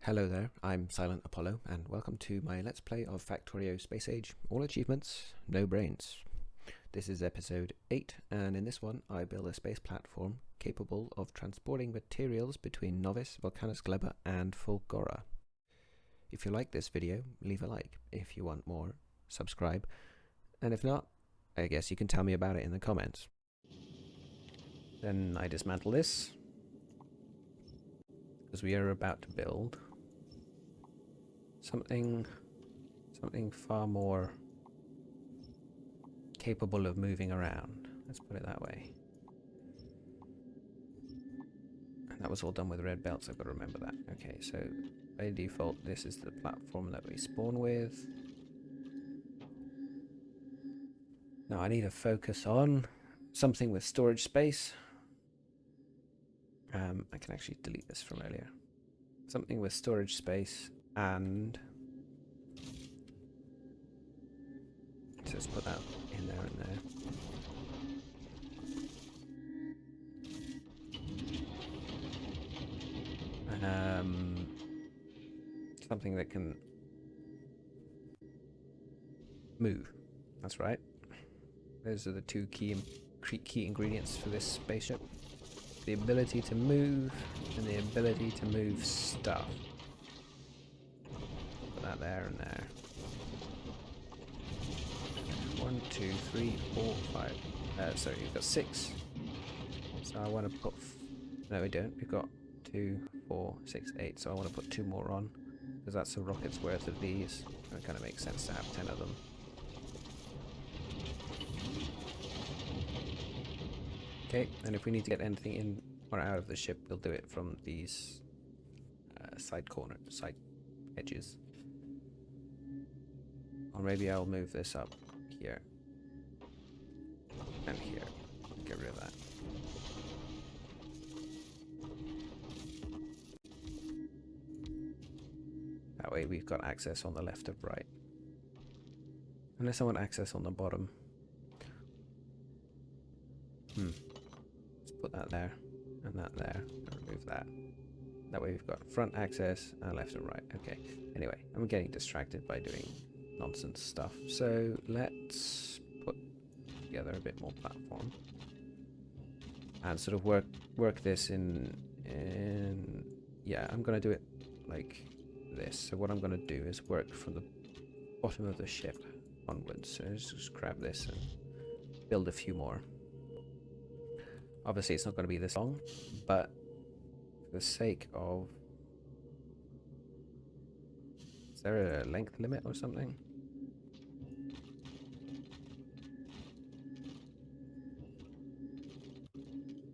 Hello there, I'm SilentApollo, and welcome to my Let's Play of Factorio Space Age. All achievements, no brains. This is episode 8, and in this one I build a space platform capable of transporting materials between Nauvis, Vulcanus, Gleba and Fulgora. If you like this video, leave a like. If you want more, subscribe. And if not, I guess you can tell me about it in the comments. Then I dismantle this, because we are about to build something far more capable of moving around. Let's put it that way. And that was all done with red belts, I've got to remember that. Okay, so by default this is the platform that we spawn with. Now I need to focus on something with storage space. I can actually delete this from earlier. Something with storage space and just put that in there and there. Something that can move. That's right. Those are the two key ingredients for this spaceship. The ability to move and the ability to move stuff. Put that there and there. 1, 2, 3, 4, 5. Sorry, you've got 6. So I want to put... no, we don't. We've got 2, 4, 6, 8. So I want to put 2 more on, because that's a rocket's worth of these. And it kind of makes sense to have 10 of them. Okay, and if we need to get anything in or out of the ship, we'll do it from these side edges. Or maybe I'll move this up here and here. Get rid of that. That way we've got access on the left and right. Unless I want access on the bottom. Let's put that there and that there and remove that. That way we've got front access and left and right. Okay, anyway, I'm getting distracted by doing nonsense stuff. So let's put together a bit more platform and sort of work this in yeah, I'm gonna do it like this. So what I'm gonna do is work from the bottom of the ship onwards. So just grab this and build a few more. Obviously it's not going to be this long, but for the sake of... is there a length limit or something?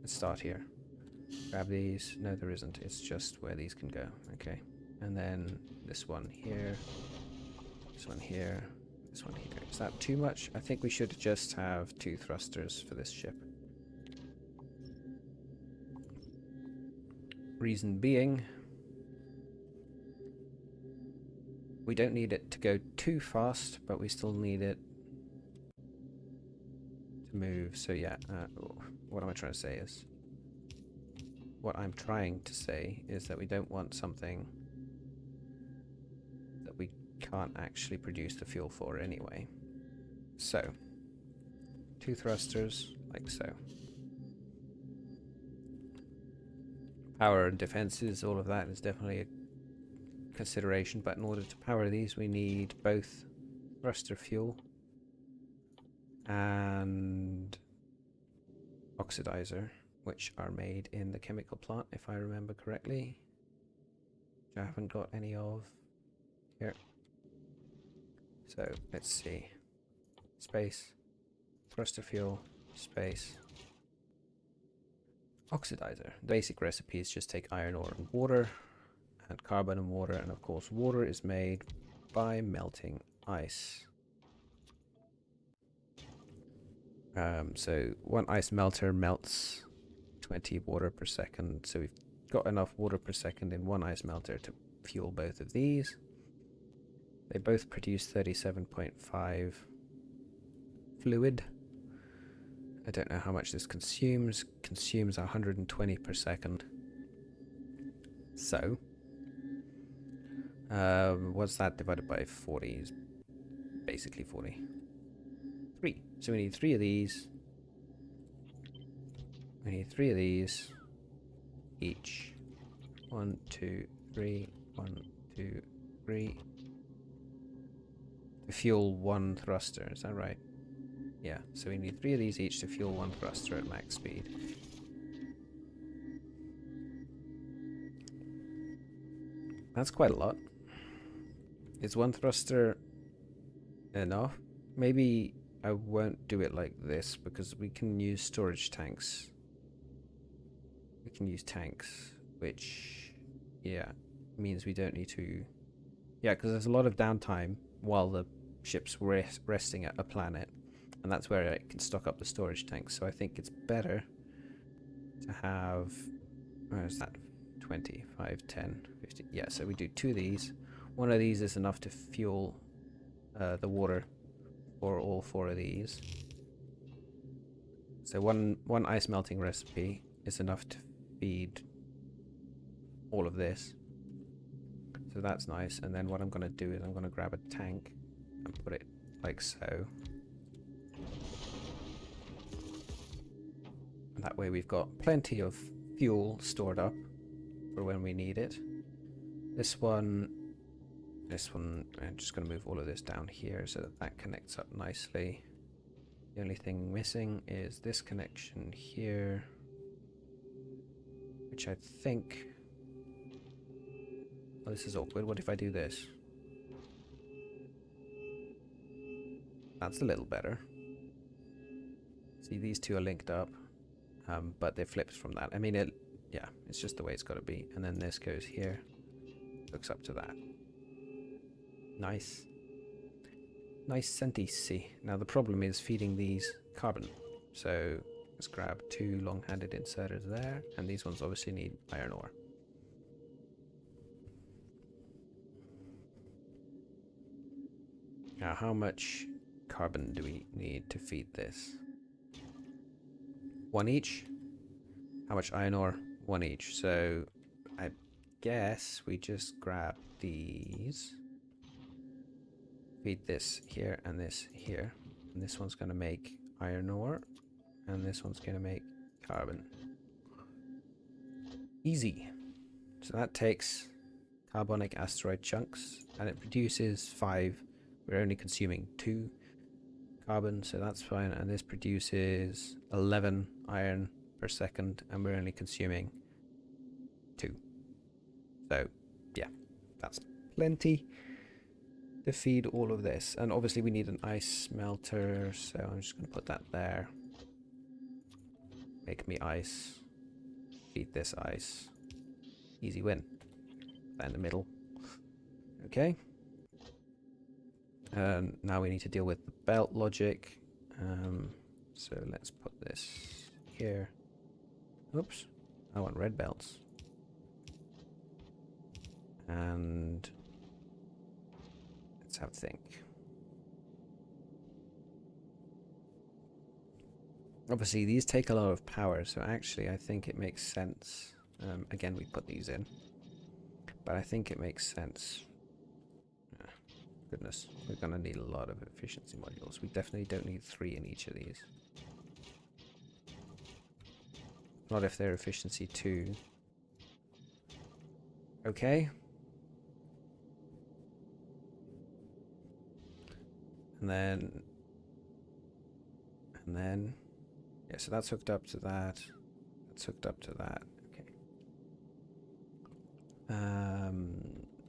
Let's start here. Grab these. No, there isn't. It's just where these can go. Okay. And then this one here. This one here. This one here. Is that too much? I think we should just have 2 thrusters for this ship. Reason being, we don't need it to go too fast, but we still need it to move. So yeah, what am I trying to say is... what I'm trying to say is that we don't want something that we can't actually produce the fuel for anyway. So, 2 thrusters, like so. Power and defenses, all of that is definitely a consideration, but in order to power these we need both thruster fuel and oxidizer, which are made in the chemical plant, if I remember correctly, which I haven't got any of here. So let's see. Space, thruster fuel, space, oxidizer. The basic recipe is just take iron ore and water, and carbon and water, and of course water is made by melting ice. So one ice melter melts 20 water per second, so we've got enough water per second in one ice melter to fuel both of these. They both produce 37.5 fluid. I don't know how much this consumes. Consumes 120 per second. So What's that divided by 40? Is basically 40. 3. So we need 3 of these. We need 3 of these each. 1, 2, 3. 1, 2, 3. To fuel 1 thruster, is that right? Yeah, so we need 3 of these each to fuel 1 thruster at max speed. That's quite a lot. Is 1 thruster enough? Maybe I won't do it like this because we can use storage tanks. We can use tanks, which, yeah, means we don't need to... Yeah, because there's a lot of downtime while the ship's resting at a planet. And that's where it can stock up the storage tanks. So I think it's better to have... Where's that? 20, 5, 10, 15. Yeah, so we do 2 of these. 1 of these is enough to fuel the water for all 4 of these. So one ice melting recipe is enough to feed all of this. So that's nice. And then what I'm going to do is I'm going to grab a tank and put it like so. And that way we've got plenty of fuel stored up for when we need it. This one, I'm just going to move all of this down here so that that connects up nicely. The only thing missing is this connection here, which I think... Oh, this is awkward. What if I do this? That's a little better. See, these two are linked up, but they're flipped from that. I mean, yeah, it's just the way it's got to be. And then this goes here, hooks up to that. Nice. Nice sentisi. Now the problem is feeding these carbon. So let's grab 2 long-handed inserters there, and these ones obviously need iron ore. Now how much carbon do we need to feed this? 1 each? How much iron ore? 1 each. So I guess we just grab these. Feed this here and this here. And this one's going to make iron ore. And this one's going to make carbon. Easy. So that takes carbonic asteroid chunks. And it produces 5. We're only consuming 2 carbon, so that's fine. And this produces 11 iron per second. And we're only consuming 2. So, yeah, that's plenty to feed all of this. And obviously we need an ice smelter, so I'm just going to put that there. Make me ice. Feed this ice. Easy win. That in the middle. Okay. And now we need to deal with the belt logic. So let's put this here. Oops. I want red belts. And let's have a think. Obviously these take a lot of power, so actually I think it makes sense. Again, we put these in, but I think it makes sense. Goodness, we're going to need a lot of efficiency modules. We definitely don't need 3 in each of these. Not if they're efficiency 2. Okay. And then, yeah, so that's hooked up to that. That's hooked up to that. Okay.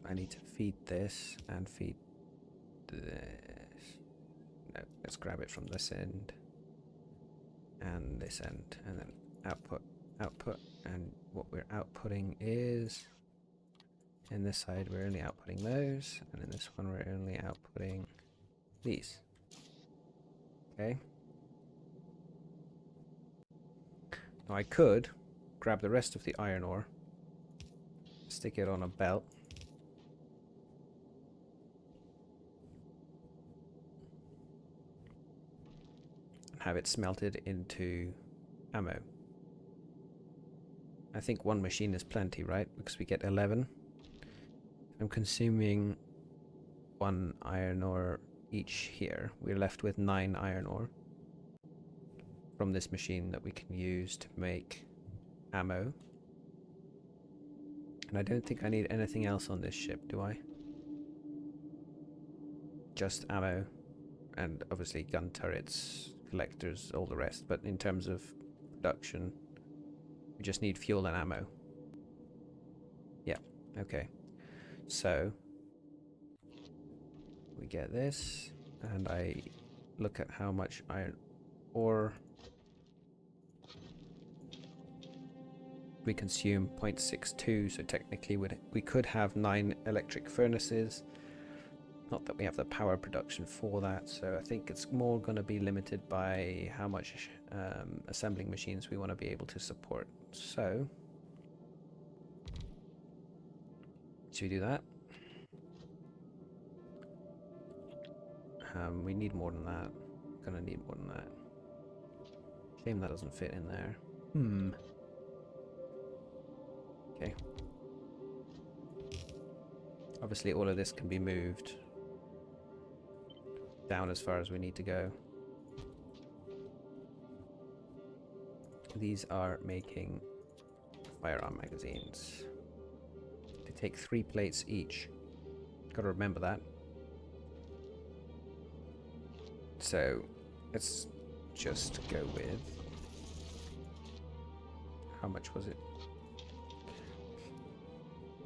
I need to feed this and feed this. No, let's grab it from this end and this end, and then output, and what we're outputting is, in this side we're only outputting those, and in this one we're only outputting these. Okay. Now I could grab the rest of the iron ore, stick it on a belt, and have it smelted into ammo. I think 1 machine is plenty, right? Because we get 11 I'm consuming 1 iron ore each here. We're left with 9 iron ore from this machine that we can use to make ammo. And I don't think I need anything else on this ship, do I? Just ammo, and obviously gun turrets, collectors, all the rest. But in terms of production, we just need fuel and ammo. Yeah, okay. So we get this, and I look at how much iron ore we consume. 0.62, so technically we could have 9 electric furnaces. Not that we have the power production for that, so I think it's more going to be limited by how much assembling machines we want to be able to support. So should we do that? We need more than that. Gonna need more than that. Shame that doesn't fit in there. Okay. Obviously all of this can be moved down as far as we need to go. These are making firearm magazines. They take 3 plates each. Gotta remember that. So let's just go with, how much was it?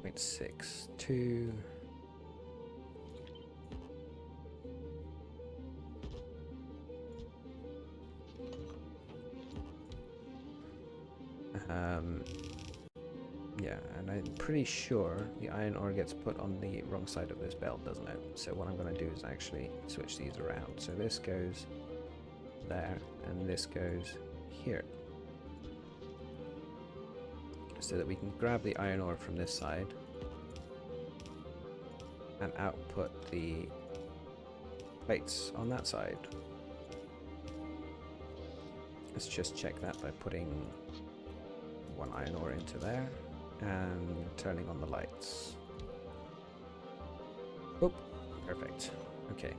0.62. Yeah, and I'm pretty sure the iron ore gets put on the wrong side of this belt, doesn't it? So what I'm going to do is actually switch these around. So this goes there, and this goes here. So that we can grab the iron ore from this side and output the plates on that side. Let's just check that by putting 1 iron ore into there and turning on the lights. Oh, perfect. Okay.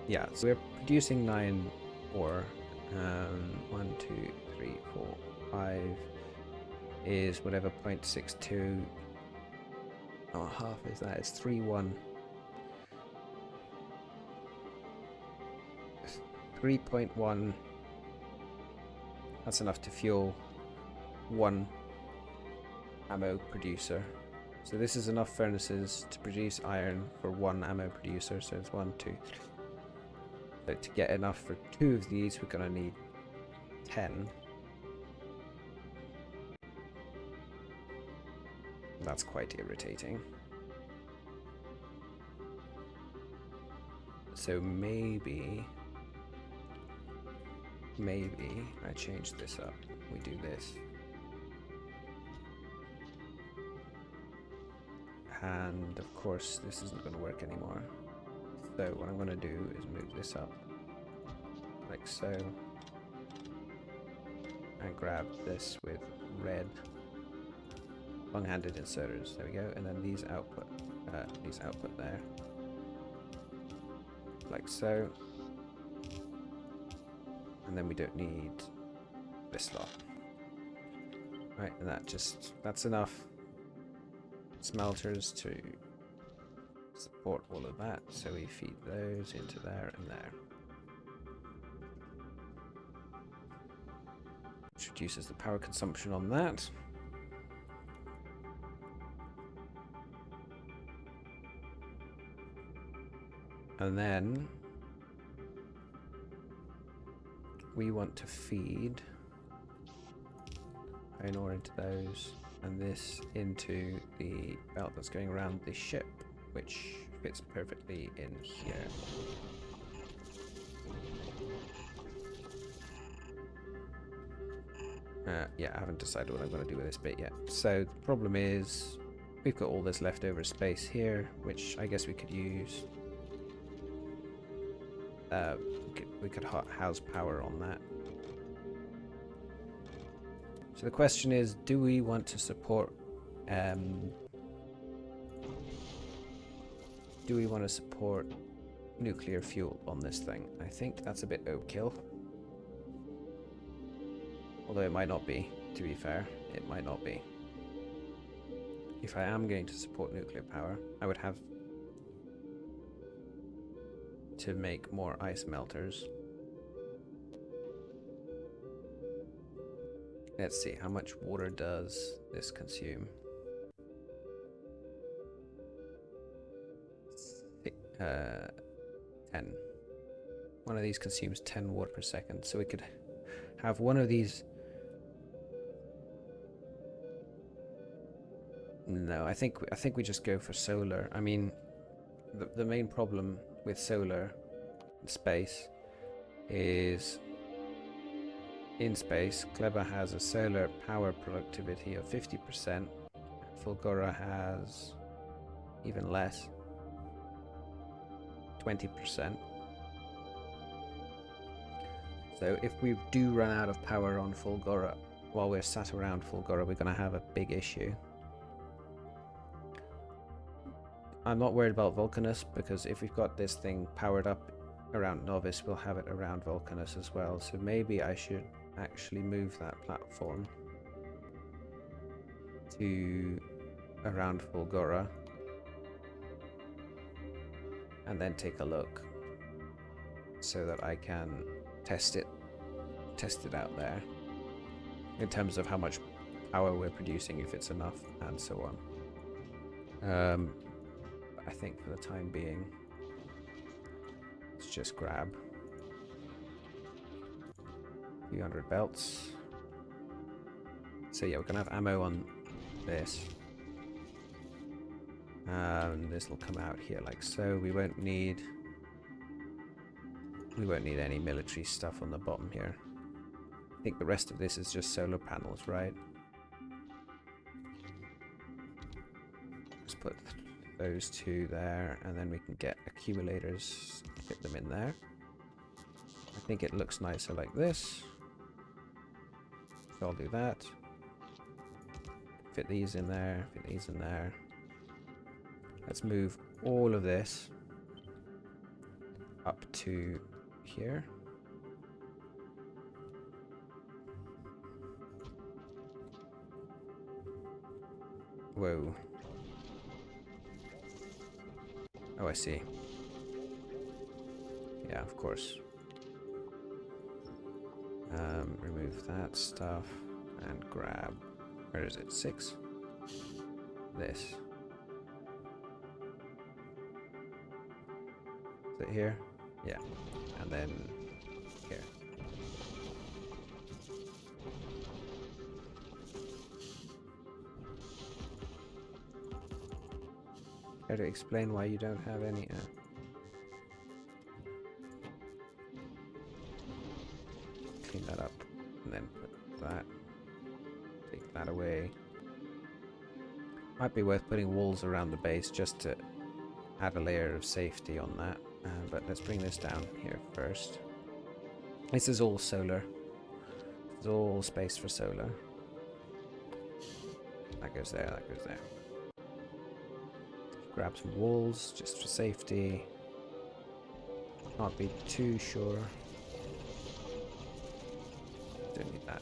Yeah, so we're producing 9 ore. 1, 2, 3, 4, 5 is whatever 0.62. Oh, half is that. It's 3.1. 3.1. That's enough to fuel 1 ammo producer. So this is enough furnaces to produce iron for 1 ammo producer. So it's 1, 2, 3. So to get enough for 2 of these, we're going to need 10. That's quite irritating. So maybe I change this up. We do this. And of course this isn't going to work anymore. So what I'm going to do is move this up like so, and grab this with red long-handed inserters. There we go. And then these output there, like so. And then we don't need this lot. Right, and that's enough smelters to support all of that. So we feed those into there and there. Which reduces the power consumption on that. And then we want to feed iron ore into those, and this into the belt that's going around the ship, which fits perfectly in here. Yeah, I haven't decided what I'm going to do with this bit yet. So the problem is we've got all this leftover space here, which I guess we could use. We could house power on that. So the question is, do we want to support nuclear fuel on this thing? I think that's a bit overkill. Although it might not be, to be fair. It might not be. If I am going to support nuclear power, I would have to make more ice melters. Let's see, how much water does this consume? 10. One of these consumes 10 water per second, so we could have one of these. No, I think we just go for solar. I mean, the main problem with solar in space is in space, Gleba has a solar power productivity of 50%. Fulgora has even less, 20%. So if we do run out of power on Fulgora while we're sat around Fulgora, we're going to have a big issue. I'm not worried about Vulcanus, because if we've got this thing powered up around Nauvis, we'll have it around Vulcanus as well. So maybe I should actually move that platform to around Fulgora and then take a look so that I can test it out there in terms of how much power we're producing, if it's enough, and so on. I think for the time being, let's just grab a few hundred belts. So yeah, we're gonna have ammo on this. This will come out here like so. We won't need any military stuff on the bottom here. I think the rest of this is just solar panels, right? Let's put those two there, and then we can get accumulators, fit them in there. I think it looks nicer like this, so I'll do that. Fit these in there, fit these in there. Let's move all of this up to here. Whoa. Oh, I see. Yeah, of course. Remove that stuff and grab, where is it? 6? This. Is it here? Yeah. And then here. Care to explain why you don't have any? Clean that up, and then put that. Take that away. Might be worth putting walls around the base just to add a layer of safety on that. But let's bring this down here first. This is all solar. It's all space for solar. That goes there, that goes there. Grab some walls just for safety. Can't be too sure. Don't need that.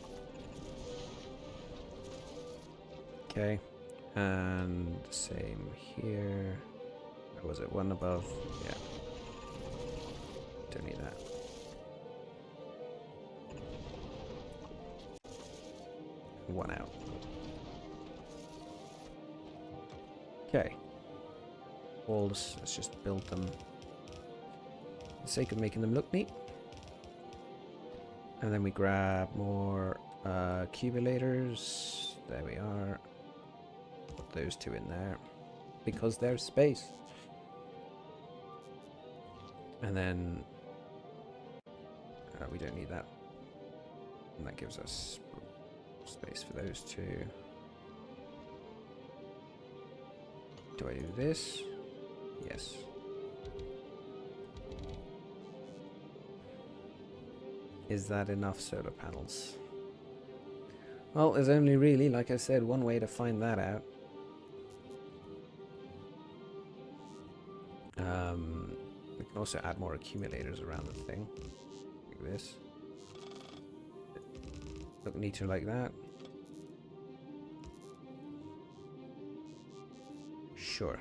Okay. And same here. Or was it one above? Yeah. Don't need that. One out. Okay. Walls, let's just build them for the sake of making them look neat. And then we grab more accumulators. There we are. Put those two in there because there's space. And then we don't need that. And that gives us space for those two. Do I do this? Yes. Is that enough solar panels? Well, there's only really, like I said, one way to find that out. We can also add more accumulators around the thing. Like this. Look neater like that. Sure.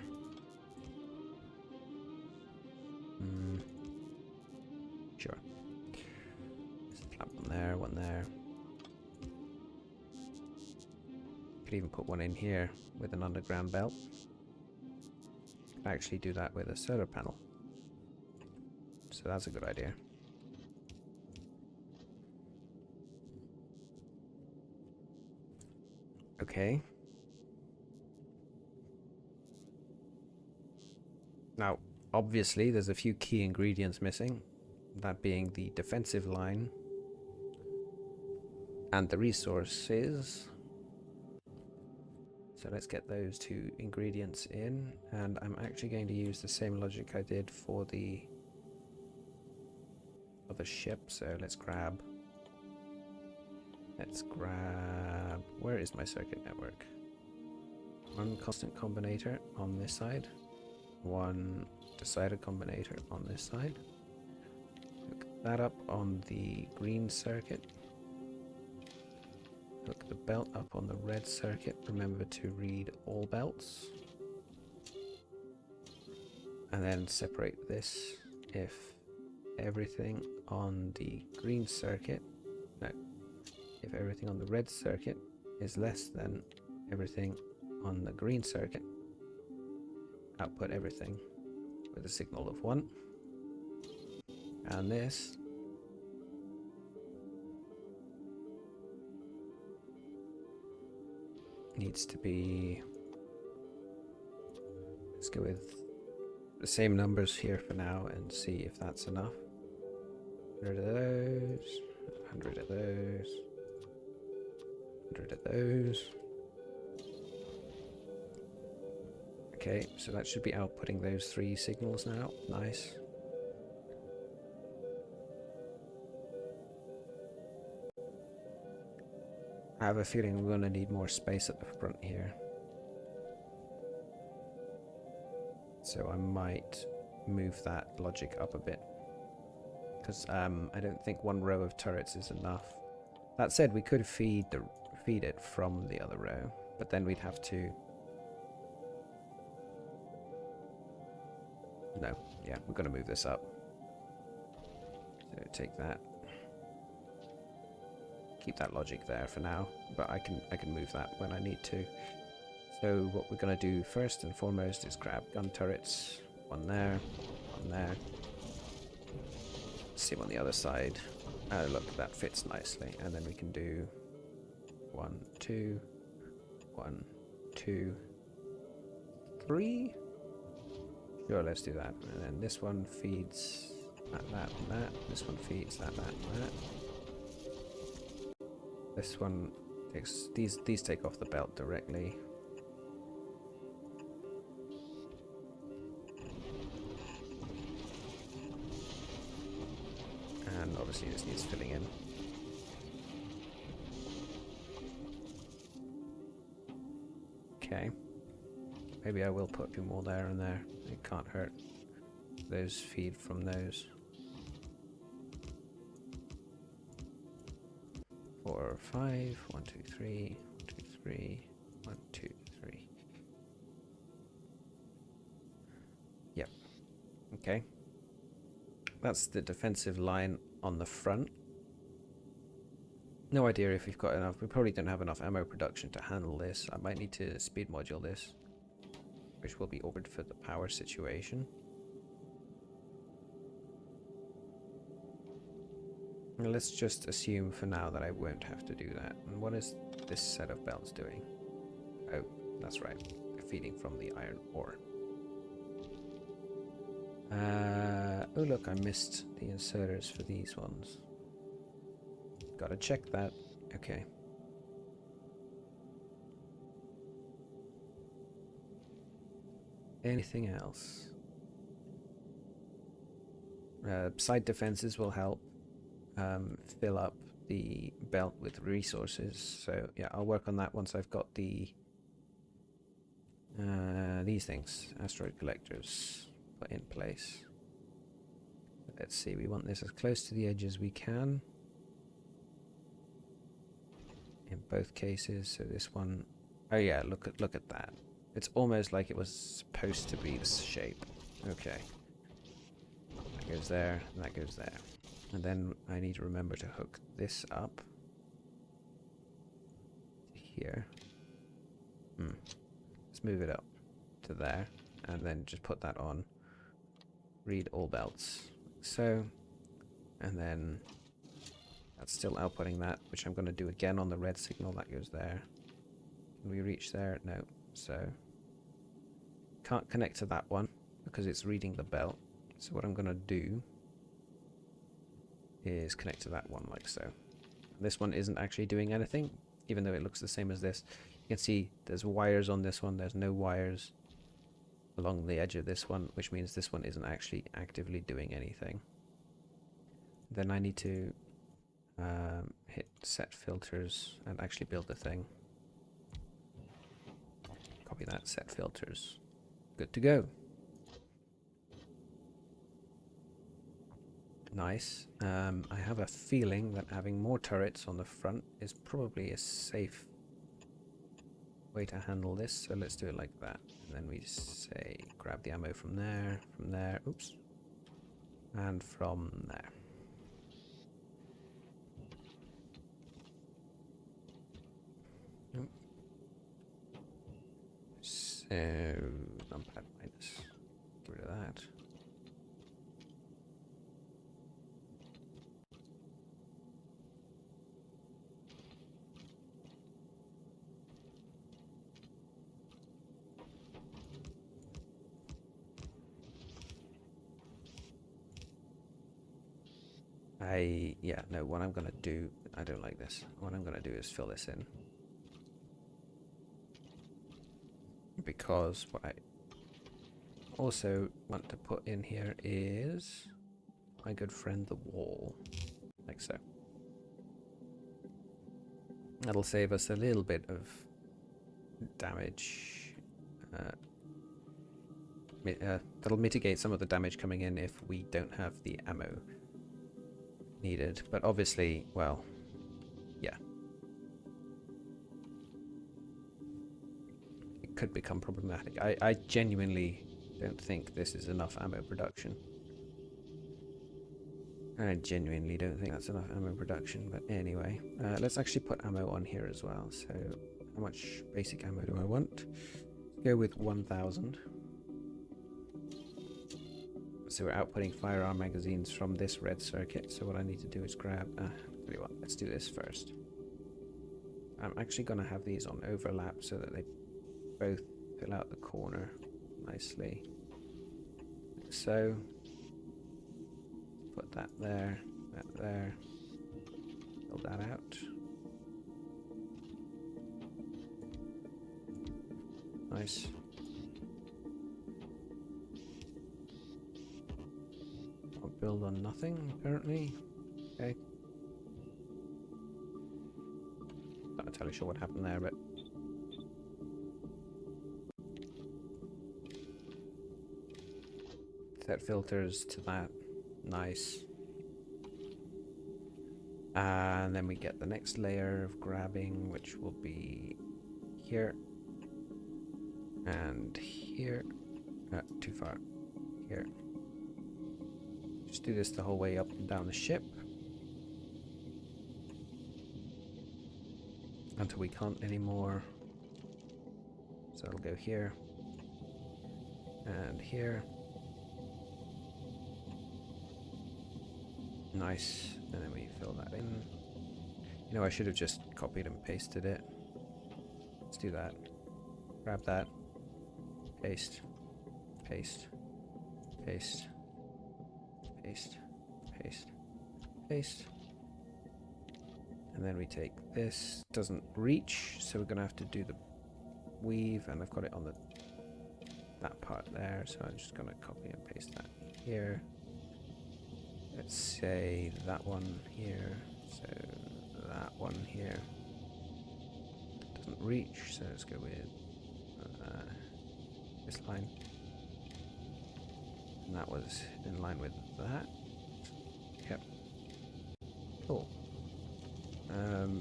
Sure. Just clap one there, one there. Could even put one in here with an underground belt. Could actually do that with a solar panel. So that's a good idea. Okay. Now, obviously, there's a few key ingredients missing. That being the defensive line and the resources. So let's get those two ingredients in. And I'm actually going to use the same logic I did for the other ship. So let's grab... Where is my circuit network? One constant combinator on this side. One decided combinator on this side. Hook that up on the green circuit. Hook the belt up on the red circuit. Remember to read all belts. And then separate this if everything on the green circuit... No. If everything on the red circuit is less than everything on the green circuit, output everything with a signal of 1. And this needs to be... Let's go with the same numbers here for now and see if that's enough. 100 of those, 100 of those, 100 of those. Okay, so that should be outputting those 3 signals now. Nice. I have a feeling we're going to need more space at the front here. So I might move that logic up a bit. Because I don't think 1 row of turrets is enough. That said, we could feed it from the other row, but then we'd have to... No, yeah, we're going to move this up. So take that. Keep that logic there for now, but I can move that when I need to. So what we're going to do first and foremost is grab gun turrets. 1 there, 1 there. Same on the other side. Oh look, that fits nicely. And then we can do 1, 2, 1, 2, 3. Sure, let's do that. And then this one feeds that, and that. This one feeds that, and that. This one takes... These take off the belt directly. And obviously this needs filling in. Okay. Maybe I will put a few more there and there. It can't hurt. Those feed from those. 4, 5. 1, 2, 3. 1, 2, 3. 1, 2, 3. Yep. Okay. That's the defensive line on the front. No idea if we've got enough. We probably don't have enough ammo production to handle this. I might need to speed module this, which will be ordered for the power situation. Now let's just assume for now that I won't have to do that. And what is this set of belts doing? Oh, that's right. They're feeding from the iron ore. Oh look, I missed the inserters for these ones. Gotta check that. Okay. Anything else? Side defenses will help fill up the belt with resources. So yeah, I'll work on that once I've got the these things, asteroid collectors, put in place. Let's see, we want this as close to the edge as we can in both cases. So this one, oh yeah, look at that. It's almost like it was supposed to be this shape. Okay, that goes there, and that goes there, and then I need to remember to hook this up here. Let's move it up to there, and then just put that on. Read all belts. So, and then that's still outputting that, which I'm going to do again on the red signal. That goes there. Can we reach there? No. So, can't connect to that one because it's reading the belt. So what I'm going to do is connect to that one like so. This one isn't actually doing anything, even though it looks the same as this. You can see there's wires on this one. There's no wires along the edge of this one, which means this one isn't actually actively doing anything. Then I need to hit set filters and actually build the thing. Copy that, set filters. Good to go. Nice. I have a feeling that having more turrets on the front is probably a safe way to handle this, so let's do it like that. And then we say grab the ammo from there, oops, and from there. So numpad minus, get rid of that. Yeah, no, what I'm gonna do, I don't like this. What I'm gonna do is fill this in. Because what I also want to put in here is my good friend the wall, like so. That'll save us a little bit of damage. That'll mitigate some of the damage coming in if we don't have the ammo needed, but obviously, well, yeah, it could become problematic. I genuinely don't think this is enough ammo production. I genuinely don't think that's enough ammo production, but anyway, let's actually put ammo on here as well. So how much basic ammo do I want? Go with 1000. So we're outputting firearm magazines from this red circuit. So what I need to do is grab, tell you what, let's do this first. I'm actually going to have these on overlap so that they both fill out the corner nicely. So put that there, fill that out. Nice. I'll build on nothing, apparently. Okay. Not entirely sure what happened there, but set filters to that. Nice. And then we get the next layer of grabbing, which will be here and here. Too far. Here. Just do this the whole way up and down the ship until we can't anymore. So it'll go here and here. Nice. And then we fill that in. You know, I should have just copied and pasted it. Let's do that. Grab that. Paste. Paste. Paste. Paste. Paste. Paste. And then we take this. Doesn't reach, so we're gonna have to do the weave, and I've got it on that part there, so I'm just gonna copy and paste that here. Let's say that one here, so that one here. Doesn't reach, so let's go with this line. And that was in line with that. Yep. Cool.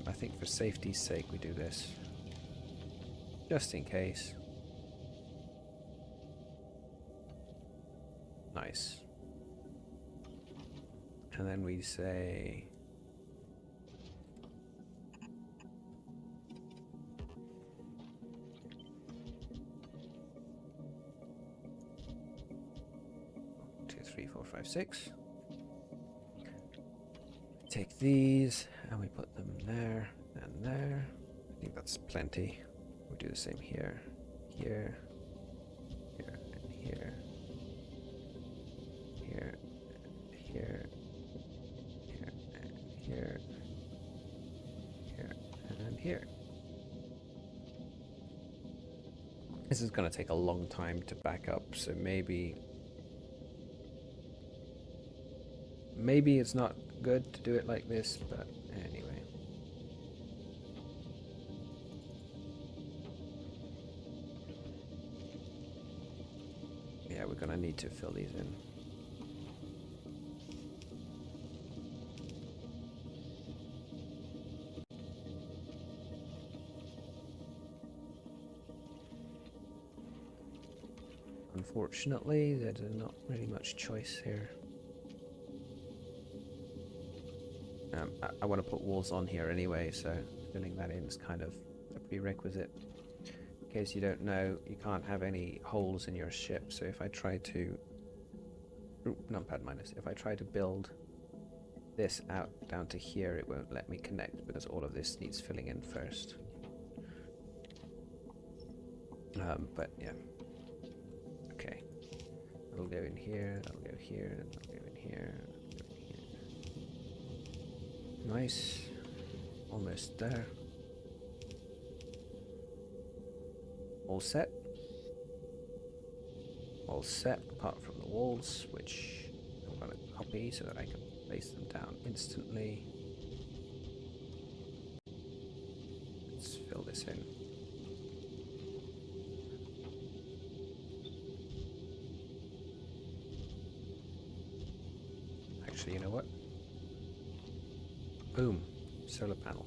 I think for safety's sake we do this. Just in case. Nice. And then we say... Two, three, four, five, six. Take these and we put them there and there. I think that's plenty. We'll do the same here, here, here, and here, here, here, here, and here, here, and here. This is going to take a long time to back up, so maybe it's not good to do it like this, but anyway. Yeah, we're gonna need to fill these in. Unfortunately, there's not really much choice here. I want to put walls on here anyway, so filling that in is kind of a prerequisite. In case you don't know, you can't have any holes in your ship, so if I try to... numpad minus. If I try to build this out down to here, it won't let me connect because all of this needs filling in first. But yeah. Okay. That'll go in here, that'll go here, that'll go in here. Nice. Almost there. All set. All set apart from the walls, which I'm going to copy so that I can place them down instantly. Let's fill this in. Actually, you know what? Boom. Solar panel.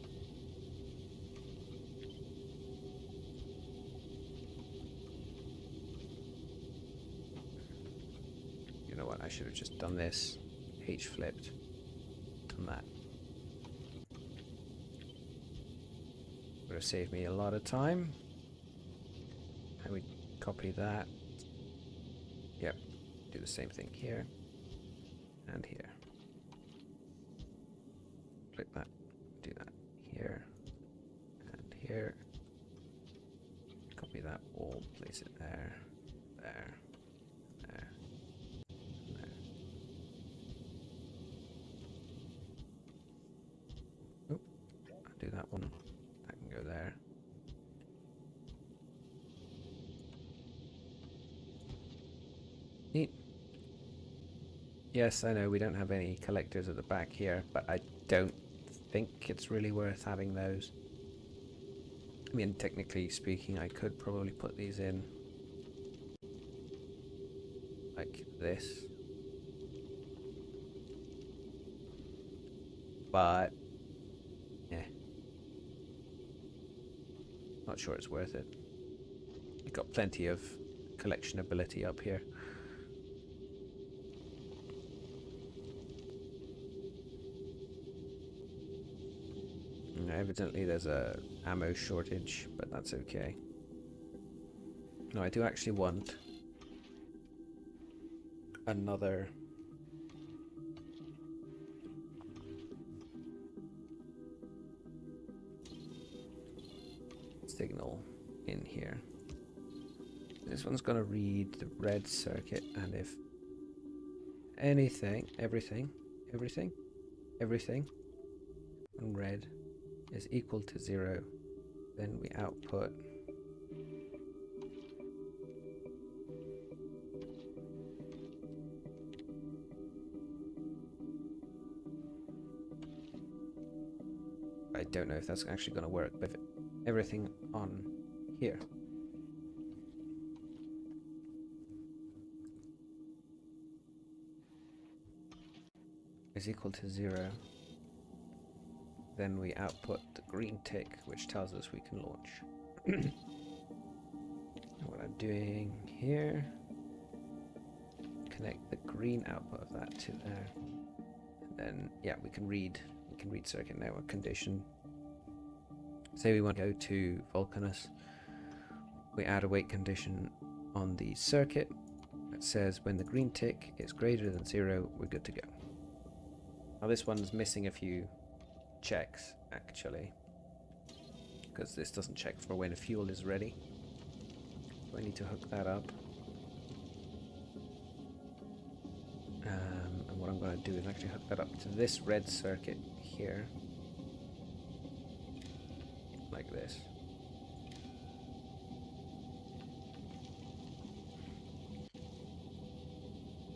You know what? I should have just done this. H flipped. Done that. Would have saved me a lot of time. And we copy that. Yep. Do the same thing here. And here. Click that, do that here, and here. Copy that wall, place it there, there, there, there. Oh, I'll do that one. That can go there. Neat. Yes, I know we don't have any collectors at the back here, but I don't think it's really worth having those. I mean, technically speaking, I could probably put these in like this, but yeah, not sure it's worth it. You've got plenty of collectionability up here. Evidently there's a ammo shortage, but that's okay. No, I do actually want another signal in here. This one's going to read the red circuit, and if everything on red is equal to 0, then we output don't know if that's actually going to work, but everything on here is equal to 0, then we output the green tick, which tells us we can launch. What I'm doing here, connect the green output of that to there, and then yeah, we can read circuit network condition. Say we want to go to Vulcanus, we add a wait condition on the circuit that says when the green tick is greater than 0, we're good to go. Now this one's missing a few checks actually, because this doesn't check for when fuel is ready. So I need to hook that up. And what I'm going to do is actually hook that up to this red circuit here, like this.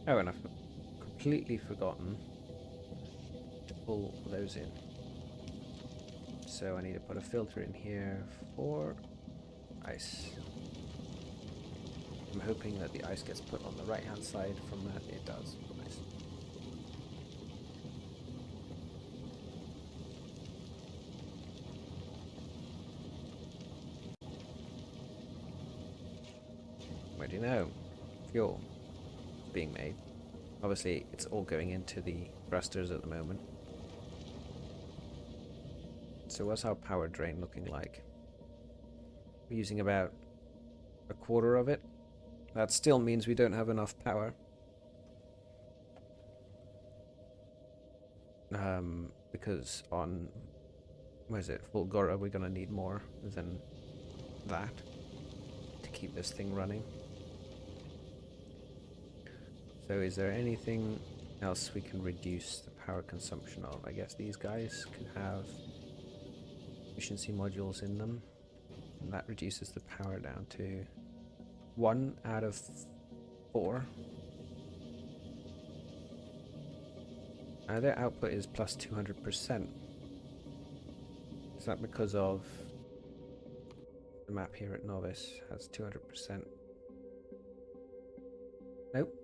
Oh, and I've completely forgotten to pull those in. So I need to put a filter in here for ice. I'm hoping that the ice gets put on the right hand side from that. It does. Nice. Where do you know? Fuel being made. Obviously it's all going into the thrusters at the moment. So what's our power drain looking like? We're using about a quarter of it. That still means we don't have enough power. Because on, what is it, Fulgora, we're gonna need more than that to keep this thing running. So is there anything else we can reduce the power consumption of? I guess these guys can have efficiency modules in them, and that reduces the power down to 1 out of 4. Their output is plus 200%. Is that because of the map here at Nauvis has 200%? Nope.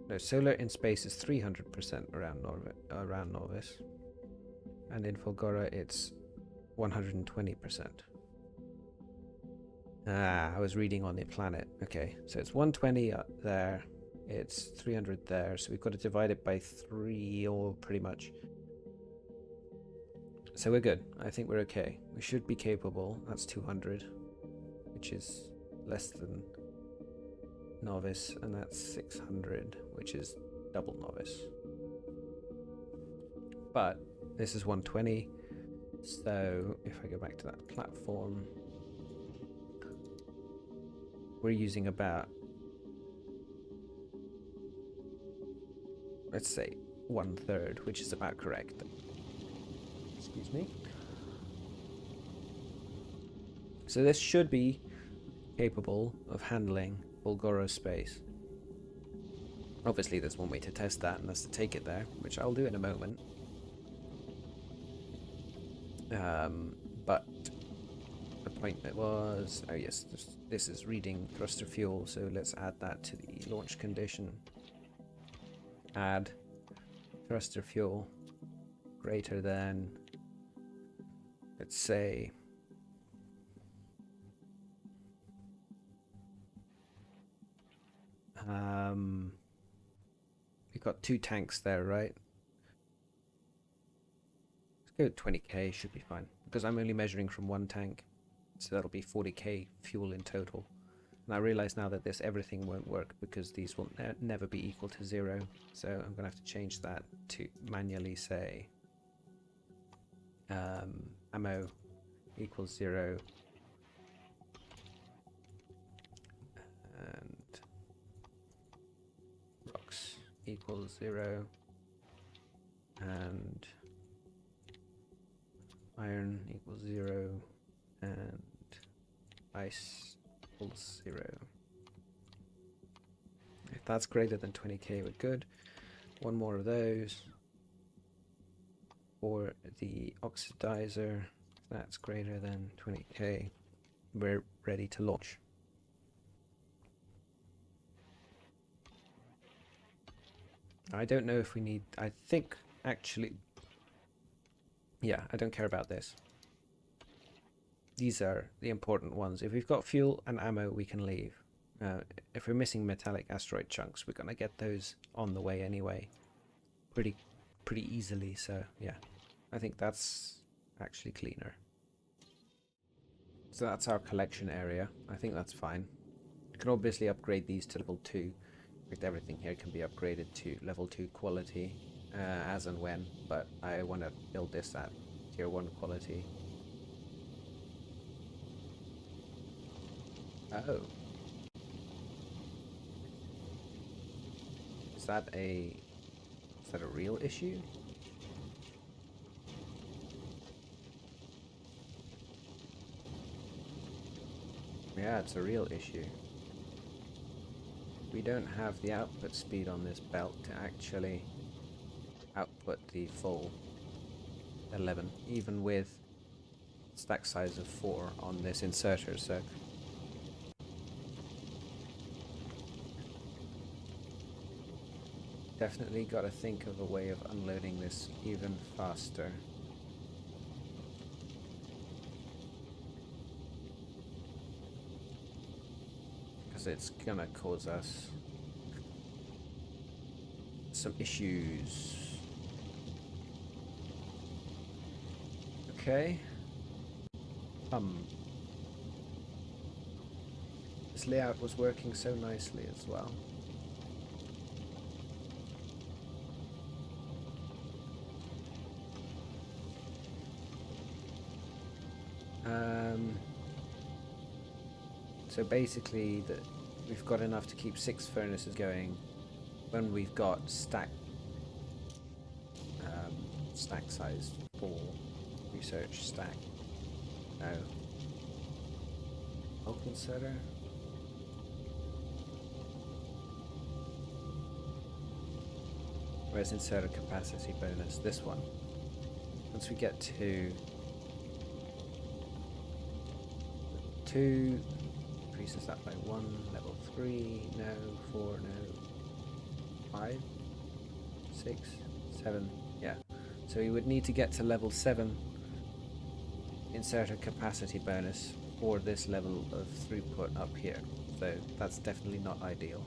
No, solar in space is 300% around Nauvis, and in Fulgora it's 120%. Ah, I was reading on the planet. Okay, so it's 120 up there, it's 300 there, so we've got to divide it by 3 or pretty much. So we're good. I think we're okay. We should be capable. That's 200, which is less than Nauvis, and that's 600, which is double Nauvis. But this is 120, so if I go back to that platform, we're using about, let's say, 1/3, which is about correct. Excuse me. So this should be capable of handling Fulgora space. Obviously there's one way to test that, and that's to take it there, which I'll do in a moment. But the point that was, oh yes, this is reading thruster fuel, so let's add that to the launch condition. Add thruster fuel greater than, let's say, we've got 2 tanks there, right? Let's go 20k, should be fine, because I'm only measuring from 1 tank, so that'll be 40k fuel in total. And I realize now that this everything won't work because these will never be equal to 0, so I'm gonna have to change that to manually say ammo equals 0 and rocks equals 0 and iron equals 0 and ice equals 0. If that's greater than 20k, we're good. one more of those for the oxidizer. That's greater than 20k. We're ready to launch. I don't know if we need... I think actually... Yeah, I don't care about this. These are the important ones. If we've got fuel and ammo, we can leave. If we're missing metallic asteroid chunks, we're gonna get those on the way anyway. Pretty easily, so yeah. I think that's actually cleaner. So that's our collection area. I think that's fine. You can obviously upgrade these to level 2. In fact, everything here can be upgraded to level 2 quality as and when, but I want to build this at tier 1 quality. Oh. Is that a real issue? Yeah, it's a real issue. We don't have the output speed on this belt to actually output the full 11, even with stack size of 4 on this inserter, so definitely got to think of a way of unloading this even faster. Because it's gonna cause us some issues. Okay. This layout was working so nicely as well. So basically, we've got enough to keep 6 furnaces going when we've got stack size 4 research stack. No. Bulk inserter. Where's inserter capacity bonus? This one. Once we get to 2, increases that by 1, level 3, no, 4, no, 5, 6, 7, yeah. So we would need to get to level 7 inserter capacity bonus for this level of throughput up here. So that's definitely not ideal.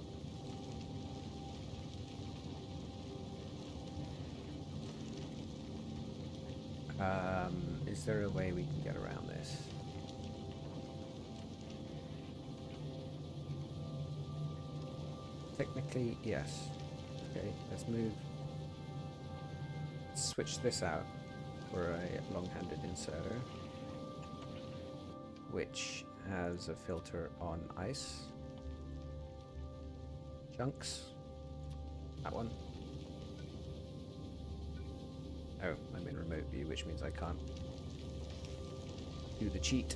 Is there a way we can get around this? Technically, yes. Okay, let's move. Let's switch this out for a long-handed inserter, which has a filter on ice. Chunks. That one. Oh, I'm in remote view, which means I can't do the cheat.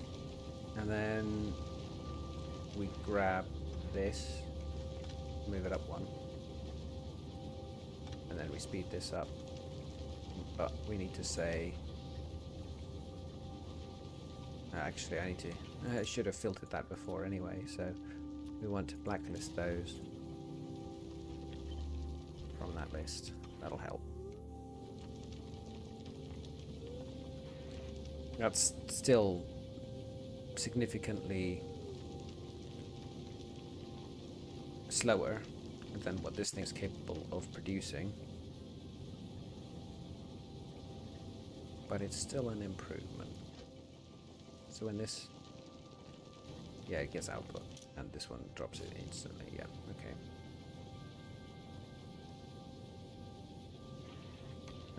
And then we grab this, move it up 1, and then we speed this up. But we need to say... actually, I should have filtered that before anyway, so we want to blacklist those from that list. That'll help. That's still significantly slower than what this thing is capable of producing, but it's still an improvement. So when this, yeah, it gets output, and this one drops it instantly. Yeah,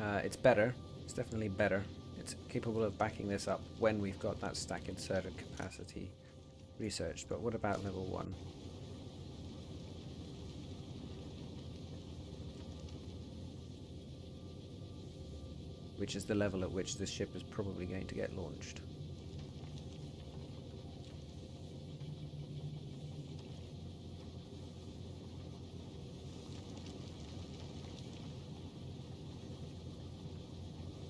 okay. It's better. It's definitely better. It's capable of backing this up when we've got that stack inserter capacity researched. But what about level 1? Which is the level at which this ship is probably going to get launched.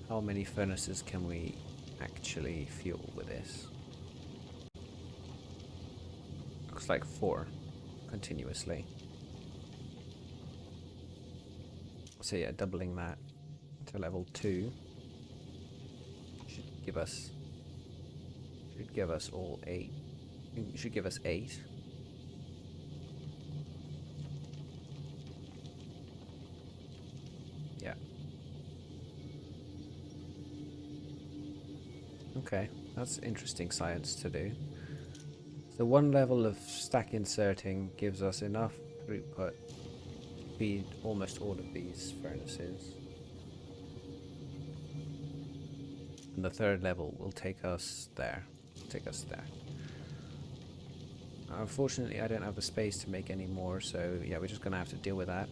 how many furnaces can we actually fuel with this? Looks like 4 continuously. So yeah, doubling that to level 2 should give us all 8. Should give us 8. Yeah. Okay, that's interesting science to do. So 1 level of stack inserting gives us enough throughput to feed almost all of these furnaces. And the 3rd level will take us there. Unfortunately, I don't have the space to make any more, so yeah, we're just going to have to deal with that.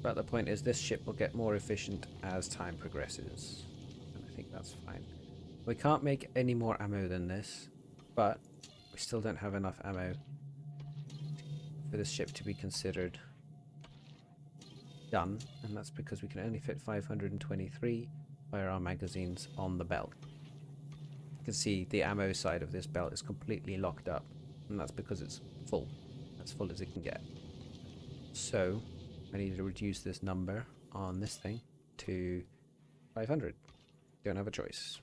But the point is, this ship will get more efficient as time progresses. And I think that's fine. We can't make any more ammo than this, but we still don't have enough ammo for this ship to be considered done, and that's because we can only fit 523 firearm magazines on the belt. You can see the ammo side of this belt is completely locked up, and that's because it's full, as full as it can get. So I need to reduce this number on this thing to 500. Don't have a choice.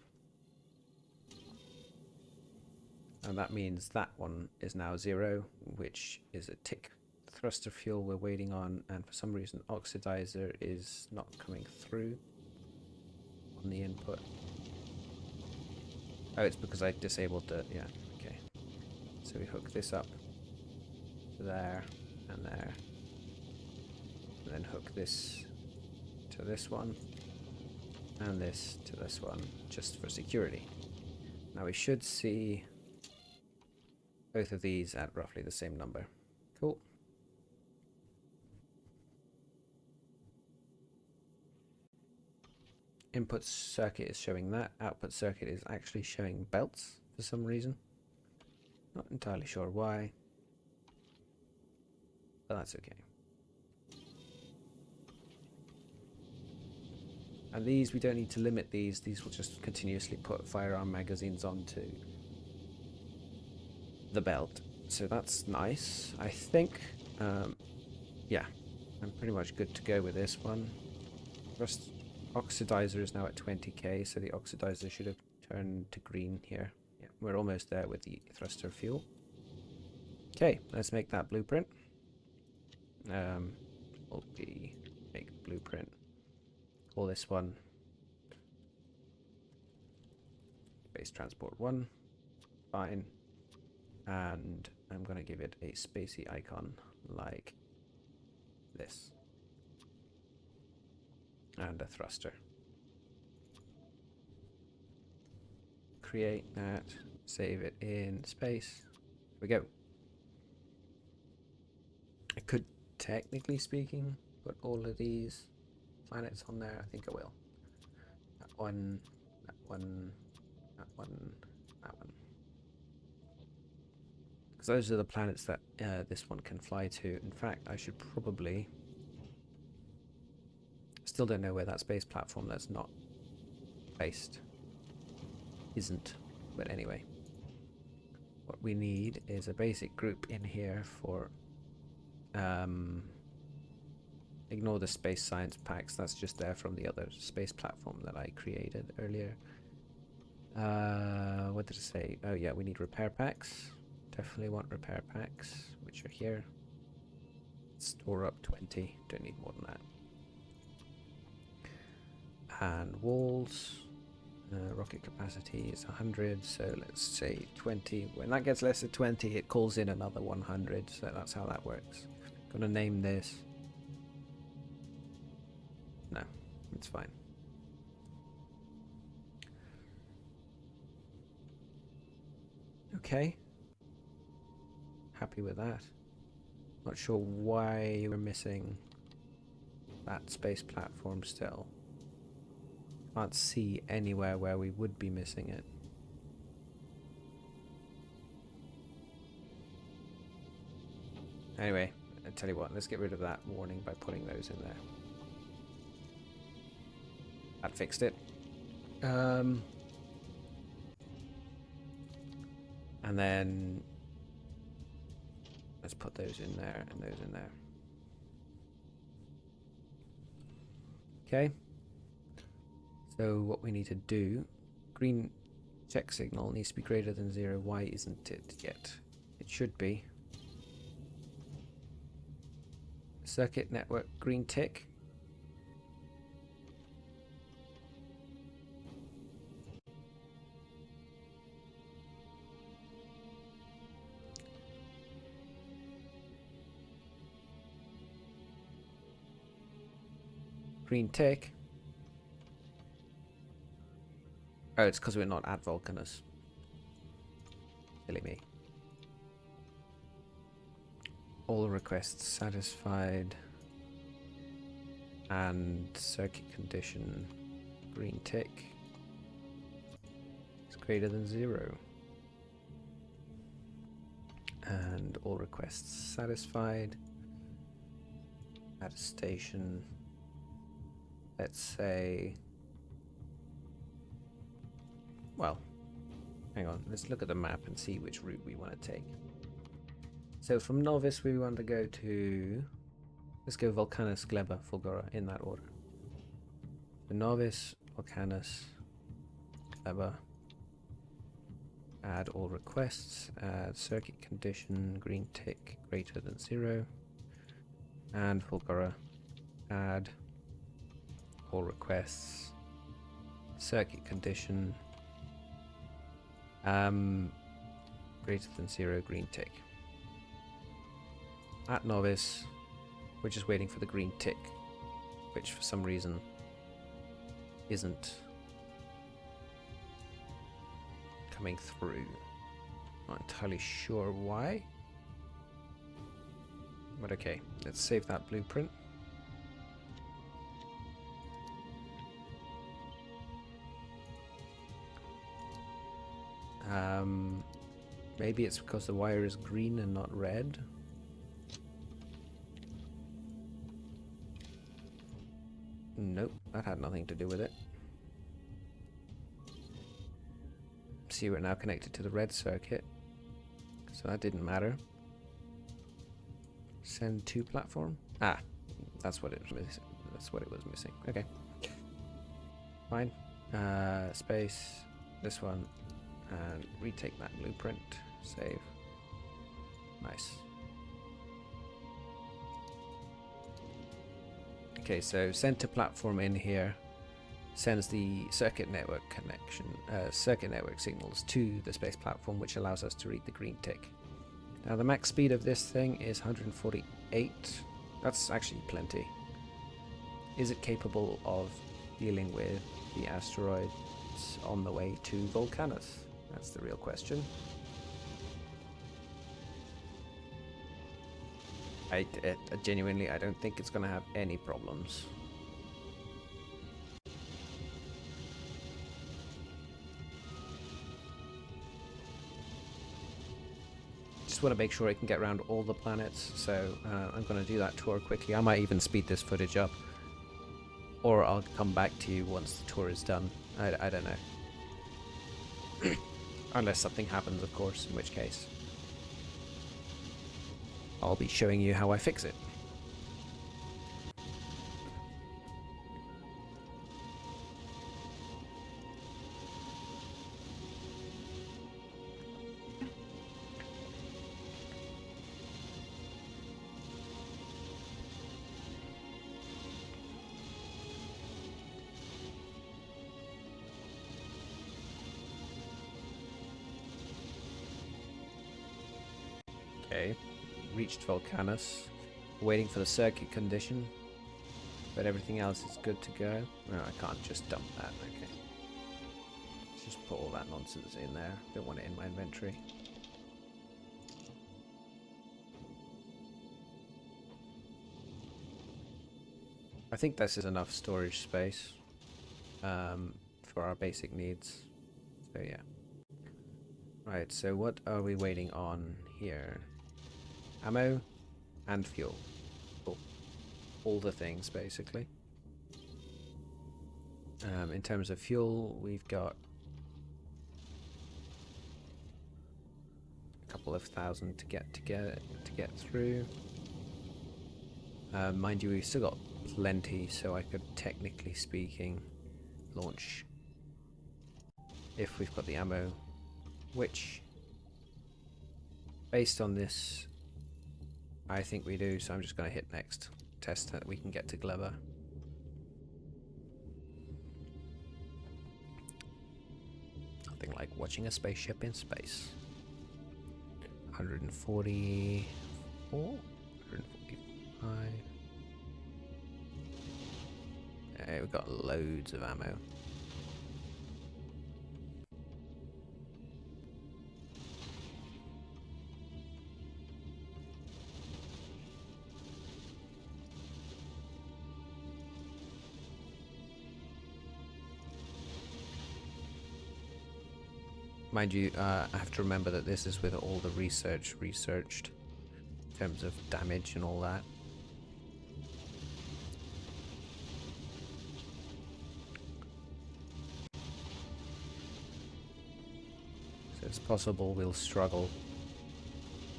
And that means that one is now 0, which is a tick. Thruster fuel we're waiting on, and for some reason oxidizer is not coming through on the input. Oh, it's because I disabled the... yeah, okay. So we hook this up to there and there. And then hook this to this one. And this to this one, just for security. Now we should see both of these at roughly the same number. Cool. Input circuit is showing that. Output circuit is actually showing belts for some reason. Not entirely sure why, but that's okay. And these, we don't need to limit these. These will just continuously put firearm magazines onto the belt. So that's nice. I think, yeah, I'm pretty much good to go with this one. First, oxidizer is now at 20k, so the oxidizer should have turned to green here. Yeah, we're almost there with the thruster fuel. Okay, let's make that blueprint. Will be make blueprint. Call this one base transport 1. Fine. And I'm going to give it a spacey icon like this. And a thruster. Create that, save it in space. Here we go. I could, technically speaking, put all of these planets on there. I think I will. That one, that one, that one, that one. Because those are the planets that this one can fly to. In fact, I should probably... Still don't know where that space platform that's not placed isn't. But anyway. What we need is a basic group in here for... ignore the space science packs. That's just there from the other space platform that I created earlier. What did it say? Oh yeah, we need repair packs. Definitely want repair packs, which are here. Store up 20. Don't need more than that. And walls. Rocket capacity is 100, so let's say 20. When that gets less than 20, it calls in another 100, so that's how that works. Gonna name this. No, it's fine. Okay. Happy with that. Not sure why we're missing that space platform still. Can't see anywhere where we would be missing it. Anyway, I tell you what, let's get rid of that warning by putting those in there. That fixed it. And then let's put those in there and those in there. Okay. So what we need to do, green check signal needs to be greater than 0. Why isn't it yet? It should be. Circuit network green tick. Green tick. Oh, it's because we're not at Vulcanus. Silly me. All requests satisfied. And circuit condition green tick is greater than 0. And all requests satisfied. At a station, let's say, well, hang on, let's look at the map and see which route we want to take. So from Nauvis we want to go to, let's go Vulcanus, Gleba, Fulgora, in that order. So Nauvis, Vulcanus, Gleba, add all requests, add circuit condition, green tick greater than 0, and Fulgora, add all requests, circuit condition, greater than 0, green tick. At Nauvis, we're just waiting for the green tick, which for some reason isn't coming through. Not entirely sure why, but okay, let's save that blueprint. Maybe it's because the wire is green and not red. Nope, that had nothing to do with it. See, we're now connected to the red circuit, so that didn't matter. Send to platform. Ah, that's what it was missing. That's what it was missing. Okay, fine. Space. This one, and retake that blueprint. Save. Nice. Okay, so send to platform in here sends the circuit network connection, circuit network signals to the space platform, which allows us to read the green tick. Now the max speed of this thing is 148. That's actually plenty. Is it capable of dealing with the asteroids on the way to Vulcanus? That's the real question. I genuinely, I don't think it's going to have any problems. Just want to make sure I can get around all the planets, so I'm going to do that tour quickly. I might even speed this footage up, or I'll come back to you once the tour is done. I don't know. Unless something happens, of course, in which case I'll be showing you how I fix it. Okay, reached Vulcanus, waiting for the circuit condition, but everything else is good to go. No, I can't just dump that, okay. Let's just put all that nonsense in there, don't want it in my inventory. I think this is enough storage space for our basic needs, so yeah. Right, so what are we waiting on here? Ammo and fuel. Cool. All the things, basically. In terms of fuel, we've got a couple of thousand to get through. Mind you, we've still got plenty, so I could, technically speaking, launch if we've got the ammo, which, based on this, I think we do, so I'm just going to hit next, test that we can get to Gleba. Nothing like watching a spaceship in space. 144? 145. We've got loads of ammo. Mind you, I have to remember that this is with all the researched in terms of damage and all that. So it's possible we'll struggle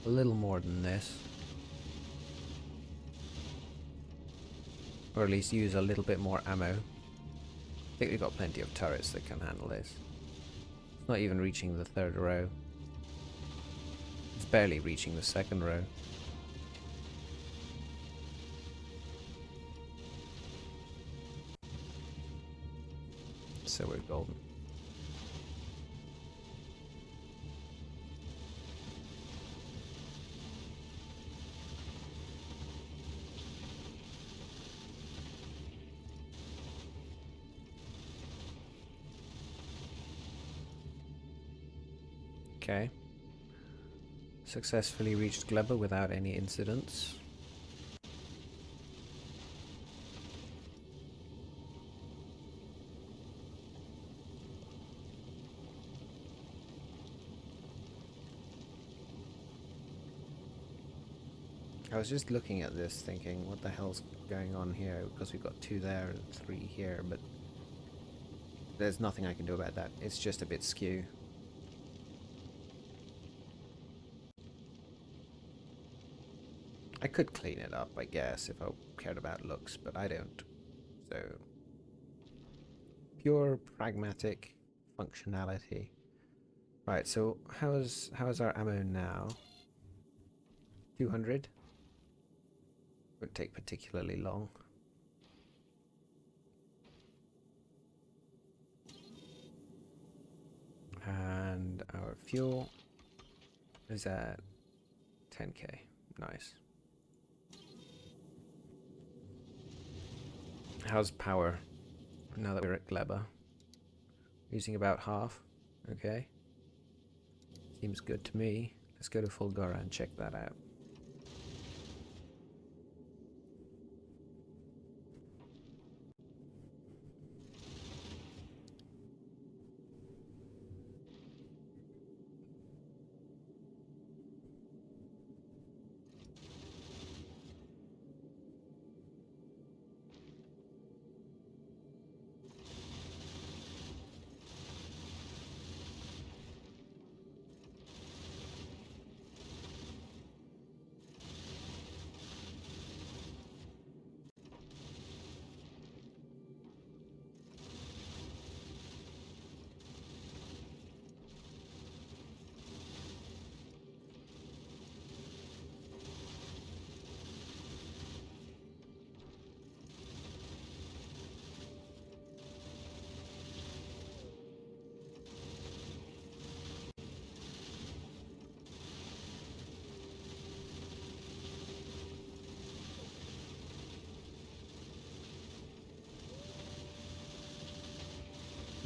a little more than this. Or at least use a little bit more ammo. I think we've got plenty of turrets that can handle this. It's not even reaching the third row. It's barely reaching the second row. So we're golden. Okay. Successfully reached Gleba without any incidents. I was just looking at this thinking, what the hell's going on here? Because we've got 2 there and 3 here, but there's nothing I can do about that. It's just a bit skew. I could clean it up, I guess, if I cared about looks, but I don't. So, pure pragmatic functionality. Right, so how is our ammo now? 200? Won't take particularly long. And our fuel is at 10k. Nice. How's power now that we're at Gleba? Using about half. Okay. Seems good to me. Let's go to Fulgora and check that out.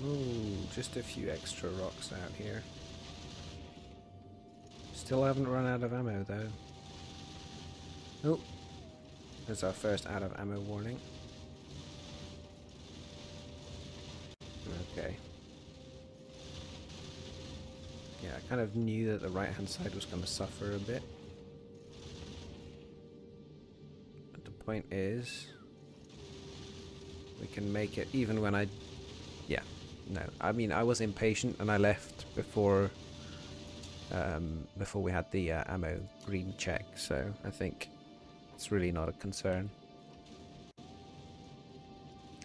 Ooh, just a few extra rocks out here. Still haven't run out of ammo though. Oh, there's our first out of ammo warning. Okay. Yeah, I kind of knew that the right hand side was going to suffer a bit. But the point is, we can make it even when I Yeah, no. I mean, I was impatient and I left before before we had the ammo green check, so I think it's really not a concern.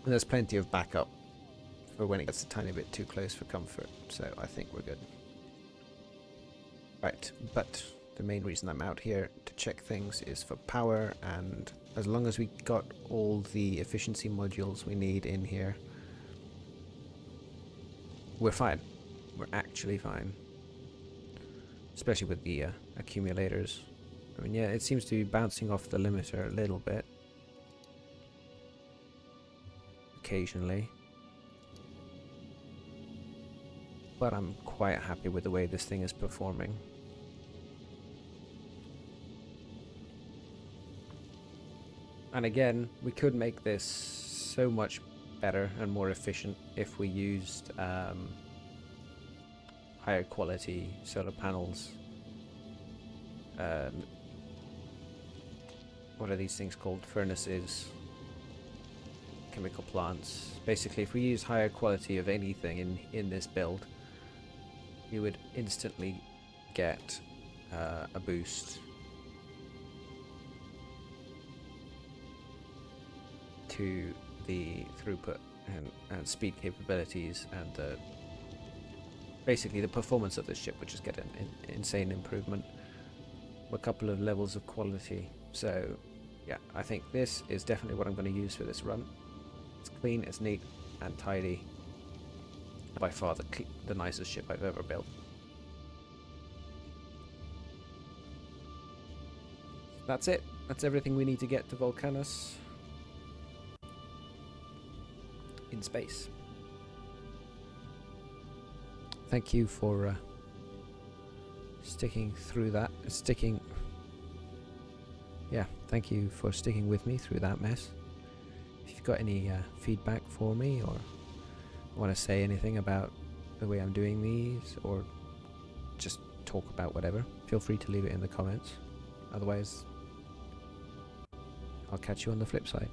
And there's plenty of backup for when it gets a tiny bit too close for comfort, so I think we're good. Right, but the main reason I'm out here to check things is for power, and as long as we got all the efficiency modules we need in here, we're fine. We're actually fine. Especially with the accumulators. I mean, yeah, it seems to be bouncing off the limiter a little bit. Occasionally. But I'm quite happy with the way this thing is performing. And again, we could make this so much better and more efficient if we used higher quality solar panels. What are these things called? Furnaces, chemical plants. Basically, if we use higher quality of anything in this build, you would instantly get a boost to the throughput and speed capabilities, and basically the performance of the ship would just get an insane improvement, a couple of levels of quality. So yeah, I think this is definitely what I'm going to use for this run. It's clean, it's neat and tidy. By far the nicest ship I've ever built. That's it. That's everything we need to get to Vulcanus in space. Thank you for sticking through that. Yeah, thank you for sticking with me through that mess. If you've got any feedback for me, or want to say anything about the way I'm doing these, or just talk about whatever, feel free to leave it in the comments. Otherwise, I'll catch you on the flip side.